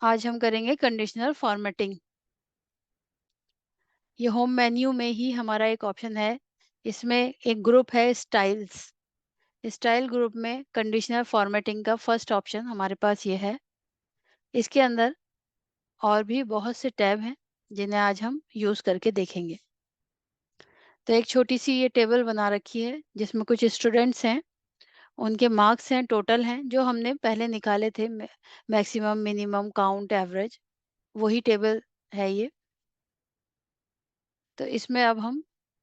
आज हम करेंगे कंडीशनल फॉर्मेटिंग। ये होम मेन्यू में ही हमारा एक ऑप्शन है। इसमें एक ग्रुप है स्टाइल्स। स्टाइल ग्रुप में कंडीशनल फॉर्मेटिंग का फर्स्ट ऑप्शन हमारे पास ये है। इसके अंदर और भी बहुत से टैब हैं जिन्हें आज हम यूज़ करके देखेंगे। तो एक छोटी सी ये टेबल बना रखी है जिसमें कुछ स्टूडेंट्स हैं, उनके मार्क्स हैं, टोटल हैं जो हमने पहले निकाले थे। मैक्सिमम, मिनिमम, काउंट, एवरेज, वही टेबल है ये। तो इसमें अब हम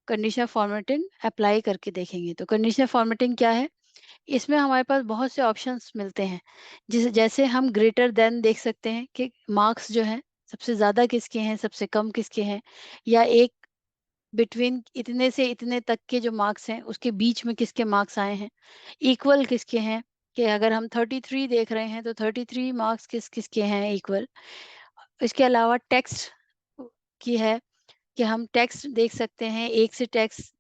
कंडीशनल फॉर्मेटिंग अप्लाई करके देखेंगे। तो कंडीशनल फॉर्मेटिंग क्या है? इसमें हमारे पास बहुत से ऑप्शंस मिलते हैं। जैसे हम ग्रेटर देन देख सकते हैं कि मार्क्स जो हैं सबसे ज़्यादा किसके हैं, सबसे कम किसके हैं, या एक बिटवीन इतने से इतने तक के जो मार्क्स हैं उसके बीच में किसके मार्क्स आए हैं, इक्वल किसके हैं, कि अगर हम 33 देख रहे हैं तो 33 मार्क्स किस किसके हैं इक्वल। इसके अलावा टेक्स्ट की है कि हम टेक्स्ट देख सकते हैं, एक से टेक्स्ट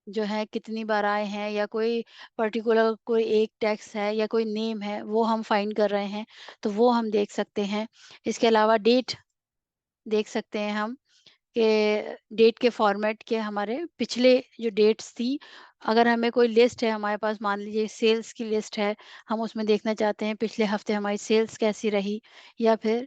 जो है कितनी बार आए हैं, या कोई पर्टिकुलर कोई एक टेक्स्ट है या कोई नेम है वो हम फाइंड कर रहे हैं तो वो हम देख सकते हैं। इसके अलावा डेट देख सकते हैं हम कि डेट के फॉर्मेट के हमारे पिछले जो डेट्स थी, अगर हमें कोई लिस्ट है हमारे पास, मान लीजिए सेल्स की लिस्ट है, हम उसमें देखना चाहते हैं पिछले हफ्ते हमारी सेल्स कैसी रही, या फिर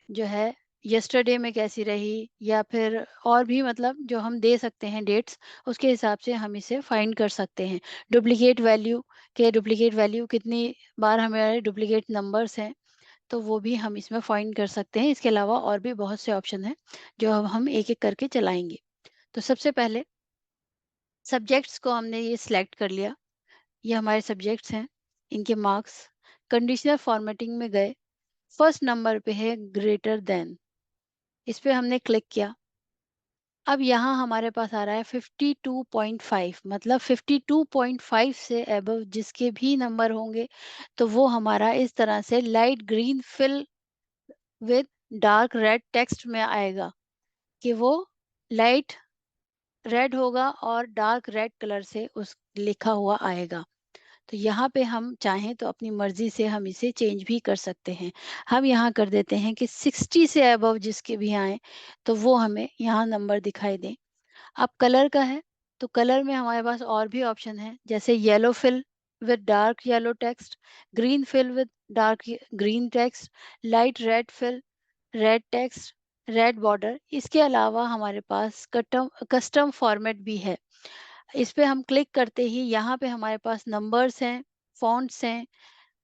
जो है यस्टरडे में कैसी रही, या फिर और भी मतलब जो हम दे सकते हैं डेट्स, उसके हिसाब से हम इसे फाइंड कर सकते हैं। डुप्लीकेट वैल्यू कितनी बार हमारे डुप्लीकेट नंबर्स हैं, तो वो भी हम इसमें फाइंड कर सकते हैं। इसके अलावा और भी बहुत से ऑप्शन हैं जो अब हम एक एक करके चलाएंगे। तो सबसे पहले सब्जेक्ट्स को हमने ये सिलेक्ट कर लिया। ये हमारे सब्जेक्ट्स हैं, इनके मार्क्स। कंडीशनल फॉर्मेटिंग में गए, फर्स्ट नंबर पे है ग्रेटर देन, इस पे हमने क्लिक किया। अब यहाँ हमारे पास आ रहा है 52.5, मतलब 52.5 से अबव जिसके भी नंबर होंगे तो वो हमारा इस तरह से light green fill with dark red text में आएगा, कि वो लाइट रेड होगा और डार्क रेड कलर से उस लिखा हुआ आएगा। तो यहाँ पे हम चाहें तो अपनी मर्ज़ी से हम इसे चेंज भी कर सकते हैं। हम यहाँ कर देते हैं कि 60 से अबव जिसके भी आएँ, तो वो हमें यहाँ नंबर दिखाई दें। अब कलर का है, तो कलर में हमारे पास और भी ऑप्शन है, जैसे yellow fill with dark yellow text, green fill with dark green text, light red fill, red text, red border. इसके अलावा हमारे पास कटम कस्टम फॉर्मेट भी है। इस पे हम क्लिक करते ही यहाँ पे हमारे पास नंबर्स हैं, फ़ॉन्ट्स हैं,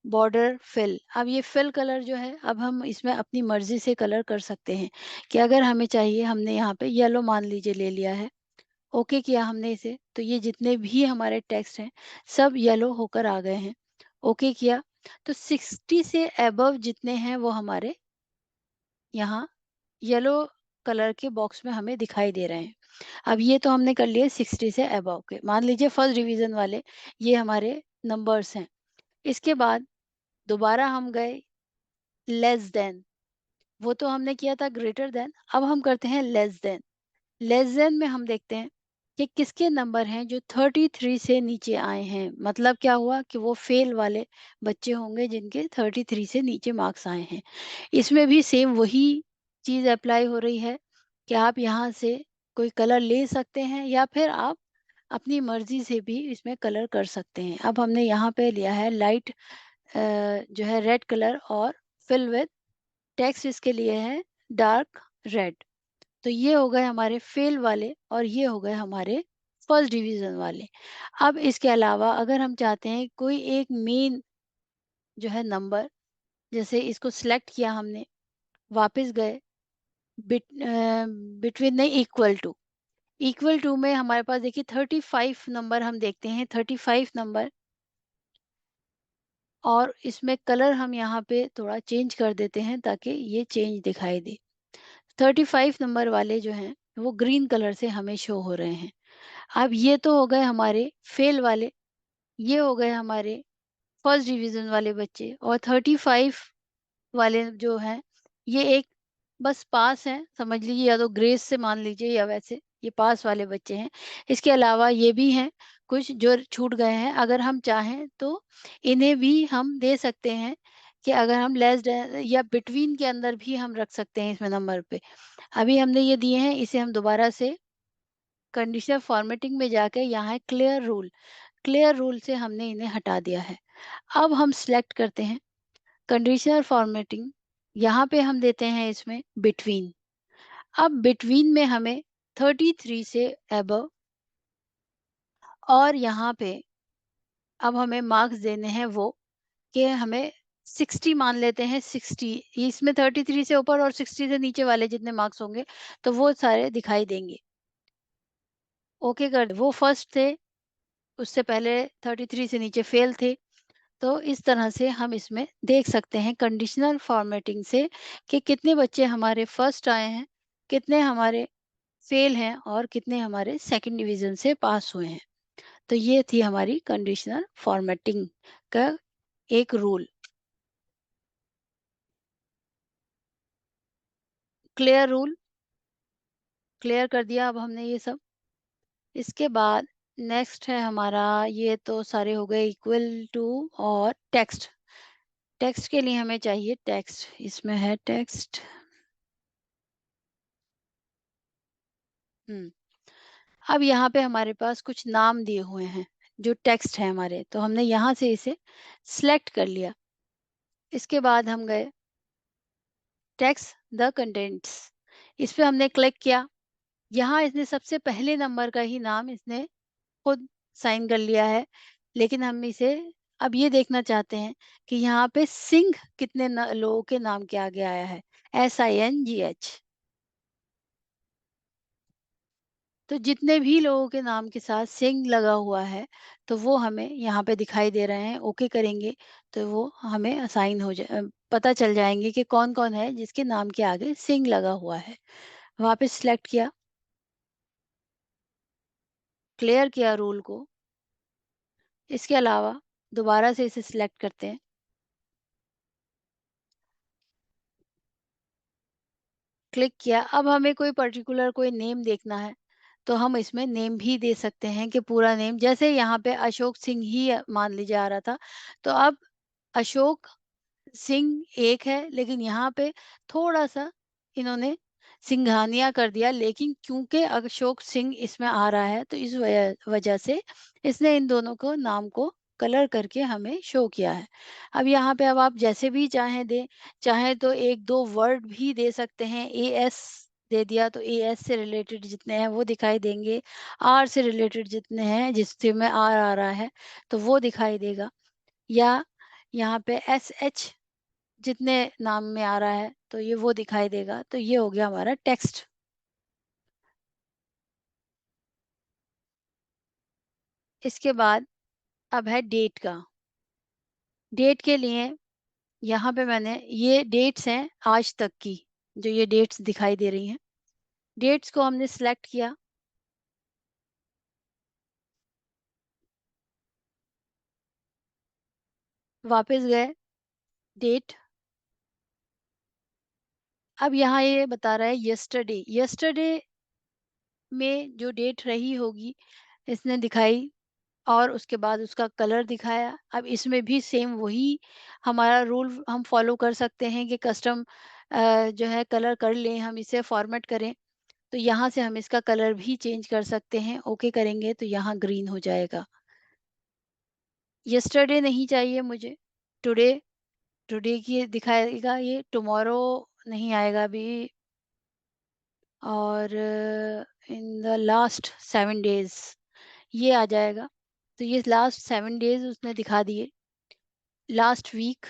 बॉर्डर, फिल। अब ये फिल कलर जो है, अब हम इसमें अपनी मर्ज़ी से कलर कर सकते हैं, कि अगर हमें चाहिए, हमने यहाँ पे येलो मान लीजिए ले लिया है, ओके किया हमने इसे, तो ये जितने भी हमारे टेक्स्ट हैं सब येलो होकर आ गए हैं। ओके किया, तो 60 से अबव जितने हैं वो हमारे यहाँ येलो कलर के बॉक्स में हमें दिखाई दे रहे हैं। अब ये तो हमने कर लिए 60 से अबव के, मान लीजिए फर्स्ट डिवीजन वाले, ये हमारे नंबर्स हैं। इसके बाद दोबारा हम गए लेस देन, वो तो हमने किया था ग्रेटर देन, अब हम करते हैं लेस देन। लेस देन में हम देखते हैं कि किसके नंबर हैं जो 33 से नीचे आए हैं। मतलब क्या हुआ कि वो फेल वाले बच्चे होंगे जिनके 33 से नीचे मार्क्स आए हैं। इसमें भी सेम वही चीज़ अप्लाई हो रही है, कि आप यहाँ से कोई कलर ले सकते हैं या फिर आप अपनी मर्ज़ी से भी इसमें कलर कर सकते हैं। अब हमने यहाँ पे लिया है लाइट जो है रेड कलर, और फिल विद टेक्स्ट इसके लिए है डार्क रेड। तो ये हो गए हमारे फेल वाले और ये हो गए हमारे फर्स्ट डिवीज़न वाले। अब इसके अलावा अगर हम चाहते हैं कोई एक मेन जो है नंबर, जैसे इसको सिलेक्ट किया हमने, वापस गए, बिटवीन नहीं, इक्वल टू में हमारे पास देखिए 35 नंबर हम देखते हैं, 35 नंबर, और इसमें कलर हम यहाँ पे थोड़ा चेंज कर देते हैं ताकि ये चेंज दिखाई दे। 35 नंबर वाले जो हैं वो ग्रीन कलर से हमें शो हो रहे हैं। अब ये तो हो गए हमारे फेल वाले, ये हो गए हमारे फर्स्ट डिवीज़न वाले बच्चे, और 35 वाले जो हैं, ये एक बस पास हैं, समझ लीजिए, या तो ग्रेस से मान लीजिए या वैसे, ये पास वाले बच्चे हैं। इसके अलावा ये भी हैं कुछ जो छूट गए हैं, अगर हम चाहें तो इन्हें भी हम दे सकते हैं कि अगर हम लेस देन या बिटवीन के अंदर भी हम रख सकते हैं इसमें नंबर पे। अभी हमने ये दिए हैं, इसे हम दोबारा से कंडीशनल फॉर्मेटिंग में जाके यहाँ है क्लियर रूल से हमने इन्हें हटा दिया है। अब हम सिलेक्ट करते हैं कंडीशनल फॉर्मेटिंग, यहाँ पे हम देते हैं इसमें बिटवीन। अब बिटवीन में हमें 33 से अबव, और यहाँ पे अब हमें मार्क्स देने हैं वो कि हमें 60 मान लेते हैं, 60 इसमें 33 से ऊपर और 60 से नीचे वाले जितने मार्क्स होंगे तो वो सारे दिखाई देंगे। ओके कर वो फर्स्ट थे, उससे पहले 33 से नीचे फेल थे। तो इस तरह से हम इसमें देख सकते हैं कंडीशनल फॉर्मेटिंग से कि कितने बच्चे हमारे फर्स्ट आए हैं, कितने हमारे फेल हैं और कितने हमारे सेकंड डिवीजन से पास हुए हैं। तो ये थी हमारी कंडीशनल फॉर्मेटिंग का एक रूल। क्लियर रूल, क्लियर कर दिया अब हमने ये सब। इसके बाद नेक्स्ट है हमारा, ये तो सारे हो गए इक्वल टू और टेक्स्ट। टेक्स्ट के लिए हमें चाहिए टेक्स्ट, इसमें है टेक्स्ट। हम्म अब यहाँ पे हमारे पास कुछ नाम दिए हुए हैं जो टेक्स्ट है हमारे, तो हमने यहाँ से इसे सिलेक्ट कर लिया। इसके बाद हम गए टेक्स्ट द कंटेंट्स, इस पे हमने क्लिक किया। यहाँ इसने सबसे पहले नंबर का ही नाम इसने खुद साइन कर लिया है, लेकिन हम इसे अब ये देखना चाहते हैं कि यहाँ पे सिंह कितने लोगों के नाम के आगे आया है, SINGH। तो जितने भी लोगों के नाम के साथ सिंह लगा हुआ है तो वो हमें यहाँ पे दिखाई दे रहे हैं। ओके करेंगे तो वो हमें असाइन हो जाए, पता चल जाएंगे कि कौन कौन है जिसके नाम के आगे सिंह लगा हुआ है। वापस सिलेक्ट किया, क्लियर किया रूल को। इसके अलावा दोबारा से इसे सिलेक्ट करते हैं, क्लिक किया। अब हमें कोई पर्टिकुलर कोई नेम देखना है तो हम इसमें नेम भी दे सकते हैं कि पूरा नेम, जैसे यहाँ पे अशोक सिंह ही मान लीजिए आ रहा था, तो अब अशोक सिंह एक है, लेकिन यहाँ पे थोड़ा-सा इन्होंने सिंघानिया कर दिया, लेकिन क्योंकि अशोक सिंह इसमें आ रहा है तो इस वजह वजह से इसने इन दोनों को नाम को कलर करके हमें शो किया है। अब यहाँ पे अब आप जैसे भी चाहें दें, चाहे तो 1-2 वर्ड भी दे सकते हैं। एएस दे दिया तो एएस से रिलेटेड जितने हैं वो दिखाई देंगे, आर से रिलेटेड जितने हैं जिससे में आर आ रहा है तो वो दिखाई देगा, या यहाँ पे एसएच जितने नाम में आ रहा है तो ये वो दिखाई देगा। तो ये हो गया हमारा टेक्स्ट। इसके बाद अब है डेट का। डेट के लिए यहाँ पे मैंने ये डेट्स हैं आज तक की, जो ये डेट्स दिखाई दे रही हैं। डेट्स को हमने सिलेक्ट किया, वापस गए डेट। अब यहाँ ये बता रहा है यस्टरडे, यस्टरडे में जो डेट रही होगी इसने दिखाई, और उसके बाद उसका कलर दिखाया। अब इसमें भी सेम वही हमारा रूल हम फॉलो कर सकते हैं कि कस्टम जो है कलर कर लें, हम इसे फॉर्मेट करें। तो यहाँ से हम इसका कलर भी चेंज कर सकते हैं। ओके करेंगे तो यहाँ ग्रीन हो जाएगा। यस्टरडे नहीं चाहिए मुझे, टुडे, टुडे की दिखाएगा ये, टुमारो नहीं आएगा अभी, और इन द लास्ट 7 डेज ये आ जाएगा। तो ये लास्ट 7 डेज उसने दिखा दिए। लास्ट वीक,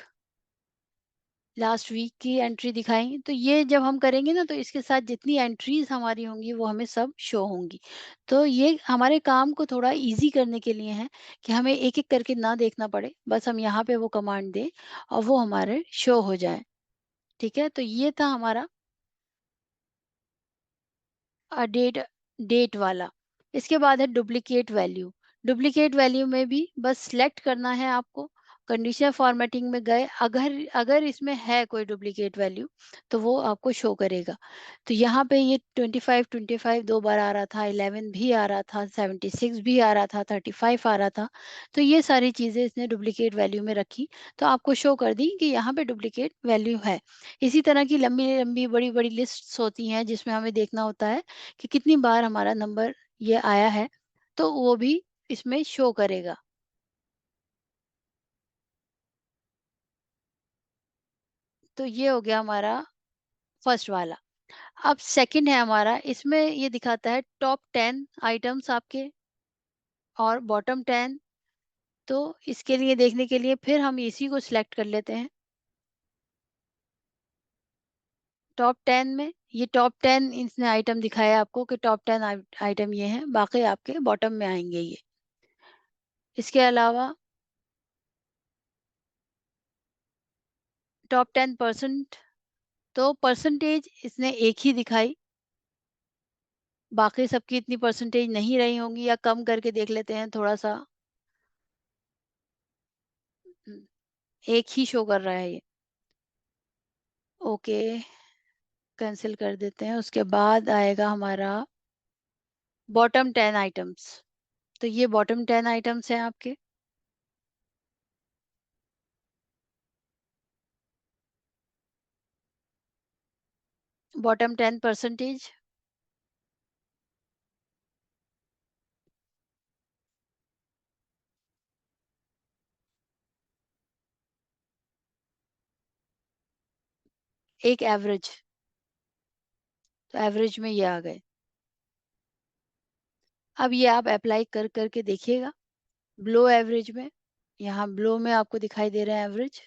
लास्ट वीक की एंट्री दिखाई। तो ये जब हम करेंगे ना तो इसके साथ जितनी एंट्रीज हमारी होंगी वो हमें सब शो होंगी। तो ये हमारे काम को थोड़ा इजी करने के लिए है कि हमें एक एक करके ना देखना पड़े, बस हम यहाँ पे वो कमांड दें और वो हमारे शो हो जाए। ठीक है, तो ये था हमारा डेट, डेट वाला। इसके बाद है डुप्लीकेट वैल्यू। डुप्लीकेट वैल्यू में भी बस सिलेक्ट करना है आपको कंडीशनल फॉर्मेटिंग में गए, अगर अगर इसमें है कोई डुप्लीकेट वैल्यू तो वो आपको शो करेगा। तो यहाँ पे ये 25 दो बार आ रहा था, 11 भी आ रहा था, 76 भी आ रहा था, 35 आ रहा था। तो ये सारी चीज़ें इसने डुप्लीकेट वैल्यू में रखी, तो आपको शो कर दी कि यहाँ पे डुप्लीकेट वैल्यू है। इसी तरह की लंबी लंबी बड़ी बड़ी लिस्ट्स होती हैं जिसमें हमें देखना होता है कि कितनी बार हमारा नंबर ये आया है, तो वो भी इसमें शो करेगा। तो ये हो गया हमारा फर्स्ट वाला। अब सेकंड है हमारा, इसमें ये दिखाता है टॉप 10 आइटम्स आपके और बॉटम 10। तो इसके लिए देखने के लिए फिर हम इसी को सिलेक्ट कर लेते हैं। टॉप 10 में ये टॉप 10 इसने आइटम दिखाया आपको कि टॉप 10 आइटम ये हैं, बाकी आपके बॉटम में आएंगे ये। इसके अलावा टॉप 10%, तो परसेंटेज इसने एक ही दिखाई, बाकी सबकी इतनी परसेंटेज नहीं रही होंगी, या कम करके देख लेते हैं थोड़ा सा। हम्म, एक ही शो कर रहा है ये। ओके, कैंसिल कर देते हैं। उसके बाद आएगा हमारा बॉटम 10 आइटम्स। तो ये बॉटम 10 आइटम्स हैं आपके। बॉटम 10 परसेंटेज, एक एवरेज, तो एवरेज में ये आ गए। अब ये आप अप्लाई कर करके देखिएगा ब्लो एवरेज में। यहाँ ब्लो में आपको दिखाई दे रहा है एवरेज।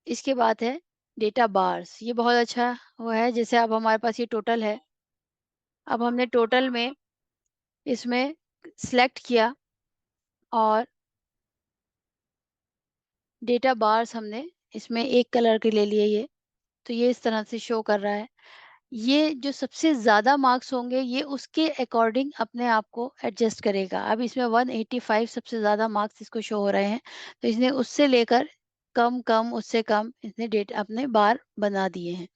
इसके बाद है डेटा बार्स, ये बहुत अच्छा वो है। जैसे अब हमारे पास ये टोटल है, अब हमने टोटल में इसमें सिलेक्ट किया और डेटा बार्स हमने इसमें एक कलर के ले लिए ये, तो ये इस तरह से शो कर रहा है। ये जो सबसे ज़्यादा मार्क्स होंगे ये उसके अकॉर्डिंग अपने आप को एडजस्ट करेगा। अब इसमें 185 सबसे ज़्यादा मार्क्स इसको शो हो रहे हैं, तो इसने उससे लेकर कम कम उससे कम इसने डेट अपने बार बना दिए हैं।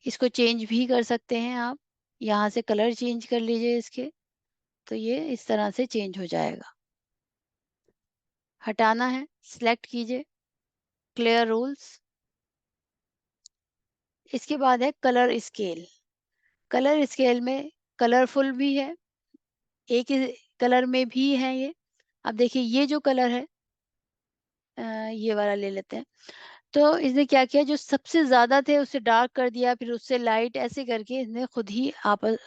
इसको चेंज भी कर सकते हैं आप, यहाँ से कलर चेंज कर लीजिए इसके, तो ये इस तरह से चेंज हो जाएगा। हटाना है, सिलेक्ट कीजिए क्लियर रूल्स। इसके बाद है कलर स्केल। कलर स्केल में कलरफुल भी है, एक ही कलर में भी है ये। अब देखिए ये जो कलर है, ये वाला ले लेते हैं। तो इसने क्या किया, जो सबसे ज़्यादा थे उससे डार्क कर दिया, फिर उससे लाइट, ऐसे करके इसने खुद ही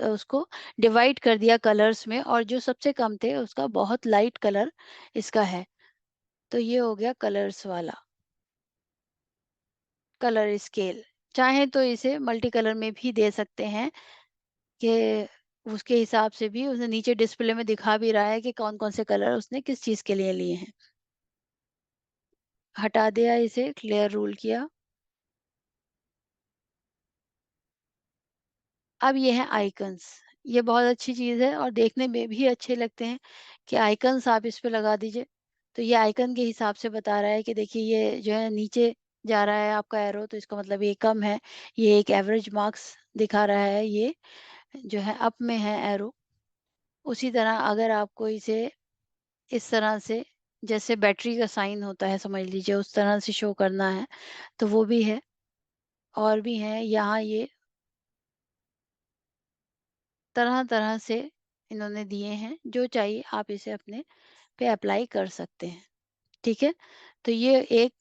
उसको डिवाइड कर दिया कलर्स में, और जो सबसे कम थे उसका बहुत लाइट कलर इसका है। तो ये हो गया कलर्स वाला कलर स्केल। चाहे तो इसे मल्टी कलर में भी दे सकते हैं कि उसके हिसाब से भी उसने नीचे डिस्प्ले में दिखा भी रहा है कि कौन कौन से कलर उसने किस चीज़ के लिए लिए हैं। हटा दिया, इसे क्लियर रूल किया। अब ये है आइकन्स। ये बहुत अच्छी चीज़ है और देखने में भी अच्छे लगते हैं कि आइकन्स आप इस पे लगा दीजिए। तो ये आइकन के हिसाब से बता रहा है कि देखिए ये जो है नीचे जा रहा है आपका एरो, तो इसका मतलब ये कम है। ये एक एवरेज मार्क्स दिखा रहा है, ये जो है अप में है एरो। उसी तरह अगर आपको इसे इस तरह से, जैसे बैटरी का साइन होता है समझ लीजिए, उस तरह से शो करना है तो वो भी है। और भी हैं यहाँ, ये तरह-तरह से इन्होंने दिए हैं, जो चाहिए आप इसे अपने पे अप्लाई कर सकते हैं, ठीक है? तो ये एक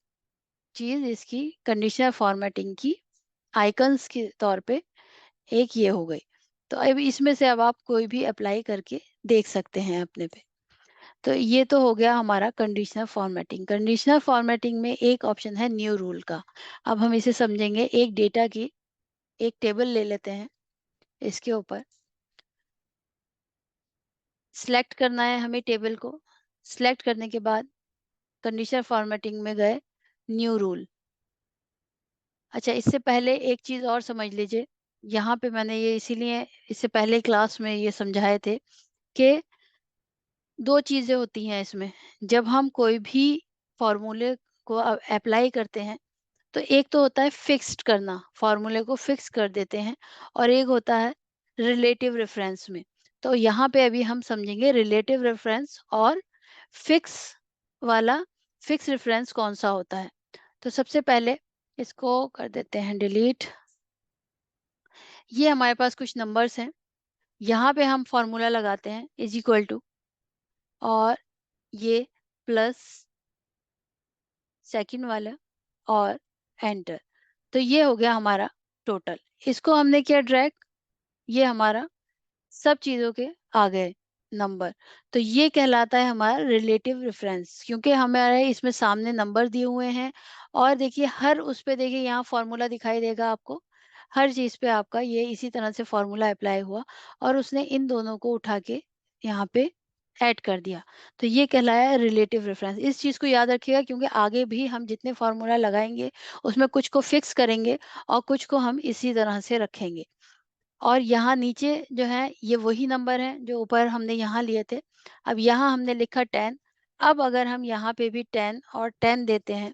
चीज़ इसकी कंडीशनल फॉर्मेटिंग की आइकन्स के तौर पे एक ये हो गई। तो अब इसमें से अब आप कोई भी अप्लाई करके देख सकते हैं अपने पे। तो ये तो हो गया हमारा कंडीशनल फॉर्मेटिंग। कंडीशनल फॉर्मेटिंग में एक ऑप्शन है न्यू रूल का। अब हम इसे समझेंगे। एक डेटा की एक टेबल ले लेते हैं, इसके ऊपर सिलेक्ट करना है हमें टेबल को। सिलेक्ट करने के बाद कंडीशनल फॉर्मेटिंग में गए, न्यू रूल। अच्छा, इससे पहले एक चीज़ और समझ लीजिए। यहाँ पे मैंने ये इसीलिए इससे पहले क्लास में ये समझाए थे कि 2 चीज़ें होती हैं इसमें। जब हम कोई भी फ़ॉर्मूले को एप्लाई करते हैं, तो एक तो होता है फ़िक्स्ड करना, फ़ॉर्मूले को फ़िक्स कर देते हैं और एक होता है रिलेटिव रेफ़रेंस में। तो यहाँ पे अभी हम समझेंगे रिलेटिव रेफ़रेंस और फ़िक्स वाला फ़िक्स रेफ़रेंस कौन-सा होता है। तो सबसे पहले इसको कर देते हैं डिलीट। ये हमारे पास कुछ नंबर्स हैं, यहाँ पे हम फ़ॉर्मूला लगाते हैं इज़ इक्वल टू और ये प्लस सेकंड वाला और एंटर। तो ये हो गया हमारा टोटल। इसको हमने किया ड्रैग, ये हमारा सब चीज़ों के आ गए नंबर। तो ये कहलाता है हमारा रिलेटिव रेफरेंस, क्योंकि हमारे इसमें सामने नंबर दिए हुए हैं और देखिए हर उस पे देखिए यहाँ फ़ॉर्मूला दिखाई देगा आपको। हर चीज़ पे आपका ये इसी तरह से फ़ॉर्मूला अप्लाई हुआ और उसने इन दोनों को उठा के यहाँ पे ऐड कर दिया। तो ये कहलाया रिलेटिव रेफरेंस। इस चीज़ को याद रखिएगा, क्योंकि आगे भी हम जितने फ़ॉर्मूला लगाएँगे उसमें कुछ को फ़िक्स करेंगे और कुछ को हम इसी तरह से रखेंगे। और यहाँ नीचे जो है ये वही नंबर हैं जो ऊपर हमने यहाँ लिए थे। अब यहाँ हमने लिखा 10। अब अगर हम यहाँ पे भी 10 और 10 देते हैं,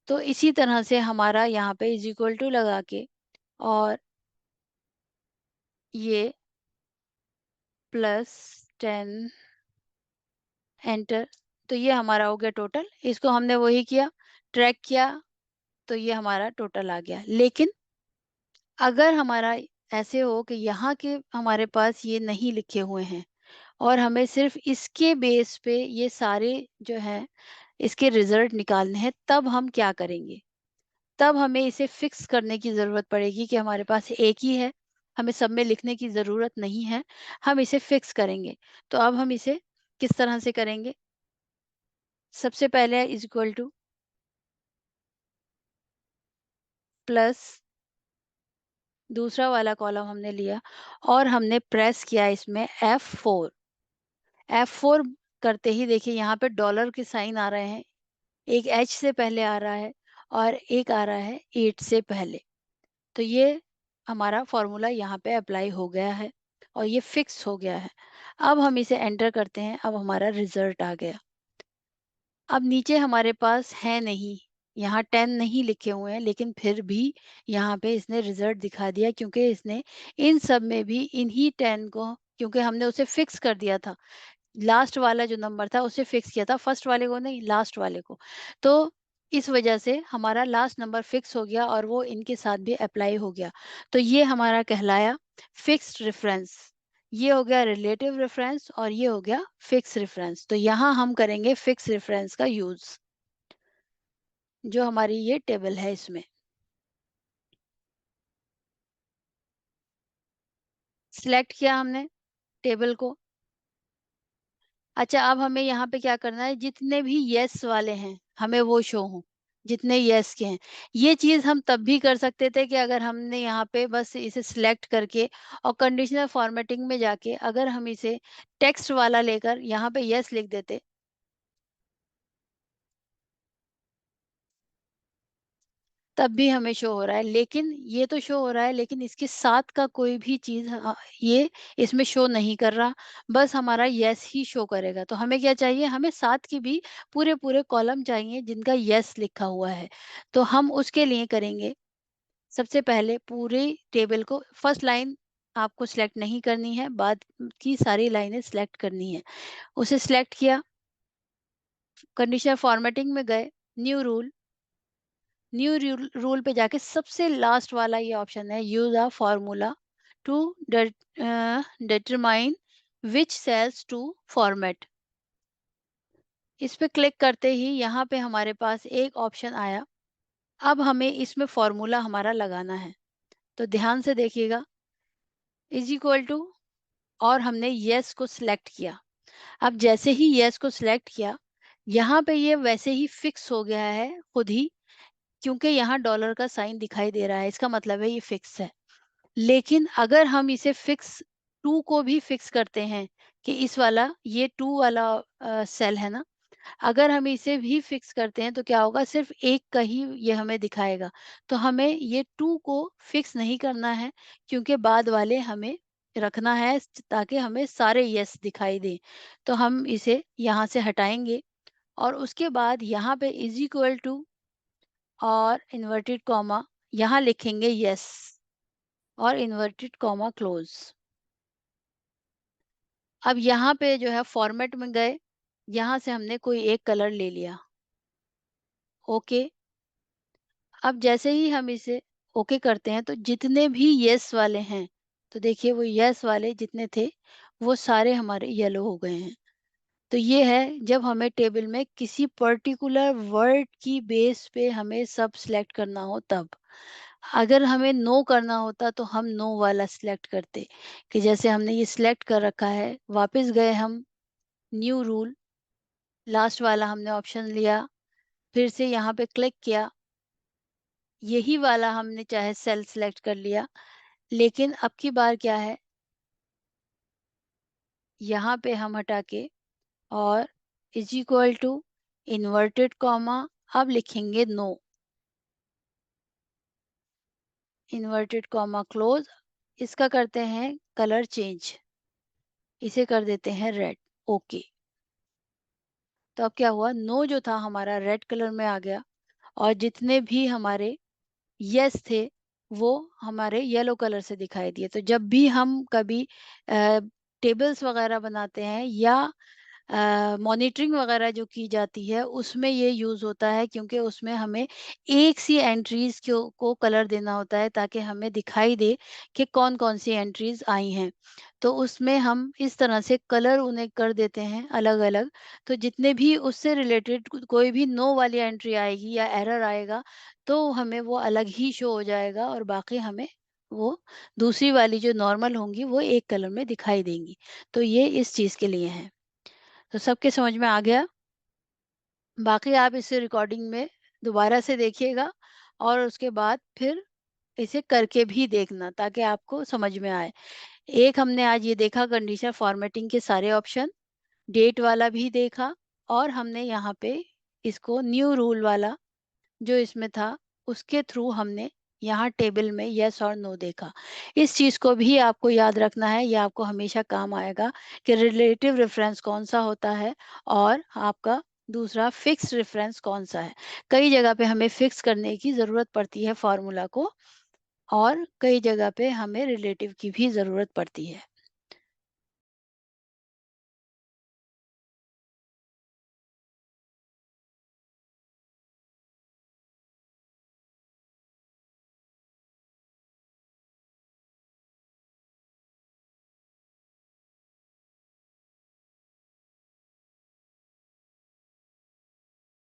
तो इसी तरह से हमारा यहाँ पे इज़ इक्वल टू लगा के और ये प्लस 10 एंटर। तो ये हमारा हो गया टोटल। इसको हमने वही किया, ट्रैक किया, तो ये हमारा टोटल आ गया। लेकिन अगर हमारा ऐसे हो कि यहाँ के हमारे पास ये नहीं लिखे हुए हैं और हमें सिर्फ़ इसके बेस पे ये सारे जो हैं, इसके रिज़ल्ट निकालने हैं, तब हम क्या करेंगे? तब हमें इसे फ़िक्स करने की ज़रूरत पड़ेगी कि हमारे पास एक ही है, हमें सब में लिखने की ज़रूरत नहीं है, हम इसे फ़िक्स करेंगे। तो अब हम इसे किस तरह से करेंगे? सबसे पहले इज़ इक्वल टू प्लस दूसरा वाला कॉलम हमने लिया और हमने प्रेस किया इसमें F4। F4 करते ही देखिए यहाँ पे डॉलर के साइन आ रहे हैं। एक एच से पहले आ रहा है और एक आ रहा है 8 से पहले। तो ये हमारा फ़ॉर्मूला यहाँ पे अप्लाई हो गया है और ये फ़िक्स हो गया है। अब हम इसे एंटर करते हैं, अब हमारा रिज़ल्ट आ गया। अब नीचे हमारे पास है नहीं, यहाँ 10 नहीं लिखे हुए हैं, लेकिन फिर भी यहाँ पे इसने रिज़ल्ट दिखा दिया, क्योंकि इसने इन सब में भी इन्हीं 10 को, क्योंकि हमने उसे फ़िक्स कर दिया था। लास्ट वाला जो नंबर था उसे फिक्स किया था, फर्स्ट वाले को नहीं, लास्ट वाले को। तो इस वजह से हमारा लास्ट नंबर फिक्स हो गया और वो इनके साथ भी अप्लाई हो गया। तो ये हमारा कहलाया फिक्स्ड रेफरेंस। ये हो गया रिलेटिव रेफरेंस और ये हो गया फिक्स रेफरेंस। तो यहाँ हम करेंगे फिक्स रेफरेंस का यूज़, जो हमारी ये टेबल है इसमें। सिलेक्ट किया हमने टेबल को। अच्छा, अब हमें यहाँ पे क्या करना है, जितने भी येस वाले हैं, हमें वो शो हों, जितने येस के हैं। ये चीज़ हम तब भी कर सकते थे कि अगर हमने यहाँ पे बस इसे सिलेक्ट करके और कंडीशनल फॉर्मेटिंग में जाके अगर हम इसे टेक्स्ट वाला लेकर यहाँ पे येस लिख देते, तब भी हमें शो हो रहा है। लेकिन ये तो शो हो रहा है, लेकिन इसके साथ का कोई भी चीज़ ये इसमें शो नहीं कर रहा, बस हमारा येस ही शो करेगा। तो हमें क्या चाहिए? हमें साथ की भी पूरे-पूरे कॉलम चाहिए जिनका येस लिखा हुआ है। तो हम उसके लिए करेंगे, सबसे पहले पूरी टेबल को फर्स्ट लाइन आपको सिलेक्ट नहीं करनी है, बाद की सारी लाइनें सिलेक्ट करनी है। उसे सिलेक्ट किया, कंडीशनल फॉर्मेटिंग में गए, न्यू रूल, न्यू रूल पे जाके सबसे लास्ट वाला ये ऑप्शन है, use a formula to determine which cells to format. इस पे क्लिक करते ही यहाँ पे हमारे पास एक ऑप्शन आया। अब हमें इसमें फॉर्मूला हमारा लगाना है, तो ध्यान से देखिएगा, इज इक्वल टू और हमने यस को सिलेक्ट किया। अब जैसे ही यस को सिलेक्ट किया, यहाँ पे ये वैसे ही फिक्स हो गया है खुद ही, क्योंकि यहाँ डॉलर का साइन दिखाई दे रहा है, इसका मतलब है ये फिक्स है। लेकिन अगर हम इसे फिक्स 2 को भी फिक्स करते हैं कि इस वाला ये 2 वाला सेल है ना, अगर हम इसे भी फिक्स करते हैं तो क्या होगा, सिर्फ़ एक का ही ये हमें दिखाएगा। तो हमें ये 2 को फिक्स नहीं करना है, क्योंकि बाद वाले हमें रखना है ताकि हमें सारे यस दिखाई दें। तो हम इसे यहाँ से हटाएँगे और उसके बाद यहाँ पे इज़ इक्वल टू और इन्वर्टेड कॉमा यहाँ लिखेंगे यस और इन्वर्टेड कॉमा क्लोज़। अब यहाँ पे जो है फॉर्मेट में गए, यहाँ से हमने कोई एक कलर ले लिया, ओके। अब जैसे ही हम इसे ओके करते हैं तो जितने भी येस वाले हैं, तो देखिए वो येस वाले जितने थे, वो सारे हमारे येलो हो गए हैं। तो ये है जब हमें टेबल में किसी पर्टिकुलर वर्ड की बेस पे हमें सब सिलेक्ट करना हो तब। अगर हमें नो करना होता तो हम नो वाला सिलेक्ट करते, कि जैसे हमने ये सिलेक्ट कर रखा है, वापस गए हम न्यू रूल, लास्ट वाला हमने ऑप्शन लिया, फिर से यहाँ पे क्लिक किया, यही वाला हमने चाहे सेल सिलेक्ट कर लिया, लेकिन अब की बार क्या है, यहाँ पे हम हटा के और is equal to inverted comma, अब लिखेंगे नो, इन्वर्टेड कॉमा क्लोज। इसका करते हैं कलर चेंज, इसे कर देते हैं रेड, ओके। तो अब क्या हुआ, नो जो था हमारा रेड कलर में आ गया और जितने भी हमारे यस थे वो हमारे येलो कलर से दिखाई दिए। तो जब भी हम कभी टेबल्स वगैरह बनाते हैं या मॉनिटरिंग वगैरह जो की जाती है उसमें ये यूज़ होता है, क्योंकि उसमें हमें एक सी एंट्रीज को कलर देना होता है ताकि हमें दिखाई दे कि कौन कौन सी एंट्रीज आई हैं। तो उसमें हम इस तरह से कलर उन्हें कर देते हैं अलग अलग। तो जितने भी उससे रिलेटेड कोई भी नो वाली एंट्री आएगी या एरर आएगा तो हमें वो अलग ही शो हो जाएगा और बाकी हमें वो दूसरी वाली जो नॉर्मल होंगी वो एक कलर में दिखाई देंगी। तो ये इस चीज़ के लिए है। तो सबके समझ में आ गया? बाकी आप इसे रिकॉर्डिंग में दोबारा से देखिएगा और उसके बाद फिर इसे करके भी देखना ताकि आपको समझ में आए। एक हमने आज ये देखा कंडीशनल फॉर्मेटिंग के सारे ऑप्शन, डेट वाला भी देखा और हमने यहाँ पे इसको न्यू रूल वाला जो इसमें था, उसके थ्रू हमने यहाँ टेबल में यस और नो देखा। इस चीज़ को भी आपको याद रखना है, ये आपको हमेशा काम आएगा कि रिलेटिव रेफरेंस कौन-सा होता है और आपका दूसरा फिक्स्ड रेफरेंस कौन-सा है। कई जगह पे हमें फिक्स करने की ज़रूरत पड़ती है फ़ॉर्मूला को और कई जगह पे हमें रिलेटिव की भी ज़रूरत पड़ती है।